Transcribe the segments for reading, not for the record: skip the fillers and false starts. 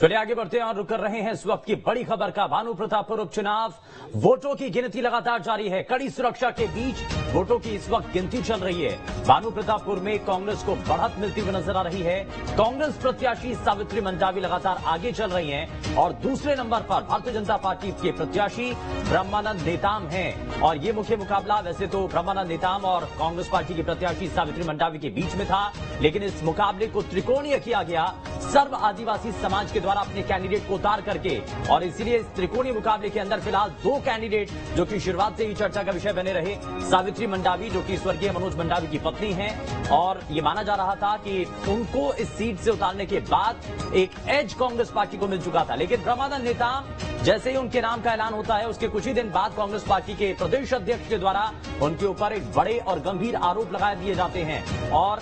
चलिए आगे बढ़ते हैं और रुक कर रहे हैं इस वक्त की बड़ी खबर का। भानु प्रतापपुर उपचुनाव वोटों की गिनती लगातार जारी है। कड़ी सुरक्षा के बीच वोटों की इस वक्त गिनती चल रही है। भानु प्रतापपुर में कांग्रेस को बढ़त मिलती हुई नजर आ रही है। कांग्रेस प्रत्याशी सावित्री मंडावी लगातार आगे चल रही हैं और दूसरे नंबर पर भारतीय जनता पार्टी के प्रत्याशी ब्रह्मानंद नेताम हैं। और ये मुख्य मुकाबला वैसे तो ब्रह्मानंद नेताम और कांग्रेस पार्टी की प्रत्याशी सावित्री मंडावी के बीच में था, लेकिन इस मुकाबले को त्रिकोणीय किया गया सर्व आदिवासी समाज के द्वारा अपने कैंडिडेट को उतार करके। और इसीलिए इस त्रिकोणीय मुकाबले के अंदर फिलहाल दो कैंडिडेट जो कि शुरुआत से ही चर्चा का विषय बने रहे, सावित्री मंडावी जो कि स्वर्गीय मनोज मंडावी की पत्नी हैं, और ये माना जा रहा था कि उनको इस सीट से उतारने के बाद एक एज कांग्रेस पार्टी को मिल चुका था। लेकिन ब्रह्मानंद नेताम जैसे ही उनके नाम का ऐलान होता है उसके कुछ ही दिन बाद कांग्रेस पार्टी के प्रदेश अध्यक्ष के द्वारा उनके ऊपर एक बड़े और गंभीर आरोप लगा दिए जाते हैं। और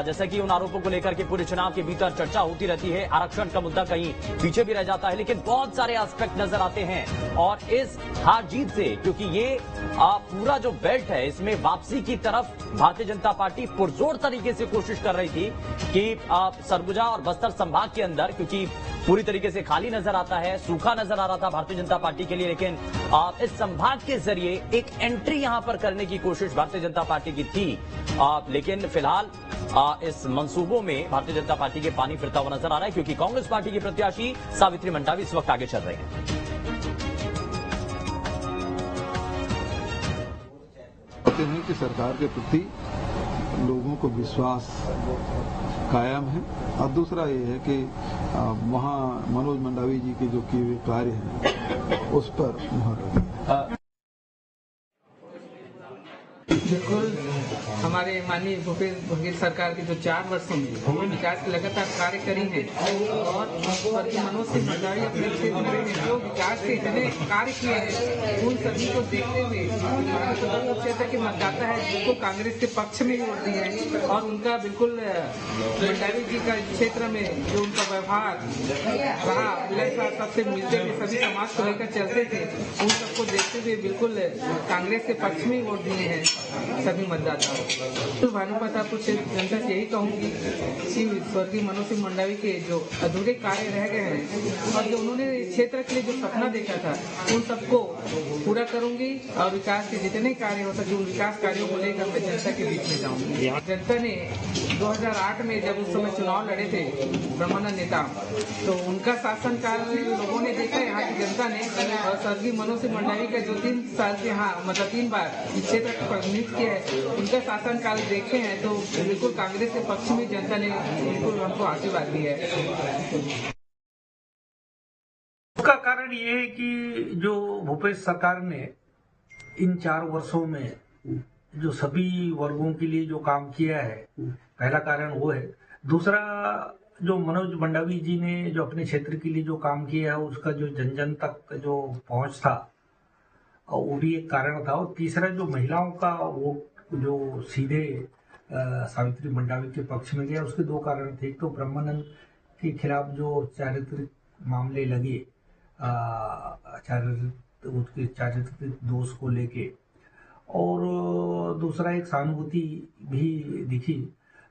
जैसा कि उन आरोपों को लेकर के पूरे चुनाव के भीतर चर्चा होती रहती है, आरक्षण का मुद्दा कहीं पीछे भी रह जाता है, लेकिन बहुत सारे एस्पेक्ट नजर आते हैं। और इस हार जीत से, क्योंकि ये पूरा जो बेल्ट है इसमें वापसी की तरफ भारतीय जनता पार्टी पुरजोर तरीके से कोशिश कर रही थी कि सरगुजा और बस्तर संभाग के अंदर, क्योंकि पूरी तरीके से खाली नजर आता है, सूखा नजर आ रहा था भारतीय जनता पार्टी के लिए, लेकिन इस संभाग के जरिए एक एंट्री यहां पर करने की कोशिश भारतीय जनता पार्टी की थी। लेकिन फिलहाल इस मंसूबों में भारतीय जनता पार्टी के पानी फिरता हुआ नजर आ रहा है, क्योंकि कांग्रेस पार्टी की प्रत्याशी सावित्री मंडावी इस वक्त आगे चल रहे हैं। कहते हैं कि सरकार के प्रति लोगों को विश्वास कायम है, और दूसरा ये है कि वहाँ मनोज मंडावी जी के जो किए हुए कार्य हैं उस पर मुहर लगी। बिल्कुल हमारे माननीय भूपेश बघेल सरकार के जो 4 वर्षों में विकास के लगातार कार्य करी है, और मनोज सिंह मंडावी अपने क्षेत्र में जो विकास के इतने कार्य किए हैं उन सभी को देखते हुए क्षेत्र के मतदाता है जिनको कांग्रेस के पक्ष में ही वोट दिए हैं। और उनका बिल्कुल मंडावी जी का क्षेत्र में जो उनका व्यवहार रहा, विलय साहब सबसे मिलते हुए सभी समाज को लेकर चलते थे, उन सबको देखते हुए बिल्कुल कांग्रेस के पक्ष में ही वोट दिए हैं सभी मतदाताओं। तो भानु प्रतापपुर क्षेत्र जनता से यही कहूंगी कि स्वर्गीय मनोज सिंह मंडावी के जो अधूरे कार्य रह गए हैं और जो उन्होंने क्षेत्र के लिए जो सपना देखा था उन सबको पूरा करूंगी, और विकास के जितने कार्य हो सके उन विकास कार्यों को लेकर मैं जनता के बीच में जाऊंगी। जनता ने 2008 में जब उस समय चुनाव लड़े थे ब्रह्मानंद नेताम, तो उनका शासनकाल में लोगों ने देखा यहाँ की जनता ने, और स्वर्गीय मनोज सिंह मंडावी का जो 3 साल के यहाँ मतलब 3 बार इस क्षेत्र का प्रतिनिधित्व किया है, उनका शासनकाल देखे हैं तो बिल्कुल कांग्रेस के पक्ष में जनता ने बिल्कुल हमको आशीर्वाद दिया है। उसका कारण ये है कि जो भूपेश सरकार ने इन 4 वर्षों में जो सभी वर्गों के लिए जो काम किया है, पहला कारण वो है। दूसरा, जो मनोज मंडावी जी ने जो अपने क्षेत्र के लिए जो काम किया है उसका जो जन जन तक जो पहुंच था वो भी एक कारण था। और तीसरा, जो महिलाओं का वोट जो सीधे सावित्री मंडावी के पक्ष में गया, उसके 2 कारण थे। एक तो ब्रह्मानंद के खिलाफ जो चारित्रिक मामले लगे, उसके चारित्रिक दोष को लेके, और दूसरा एक सहानुभूति भी दिखी।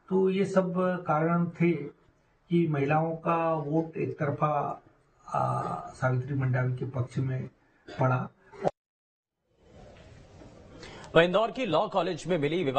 तो ये सब कारण थे कि महिलाओं का वोट एक तरफा सावित्री मंडावी के पक्ष में पड़ा। इंदौर की लॉ कॉलेज में मिली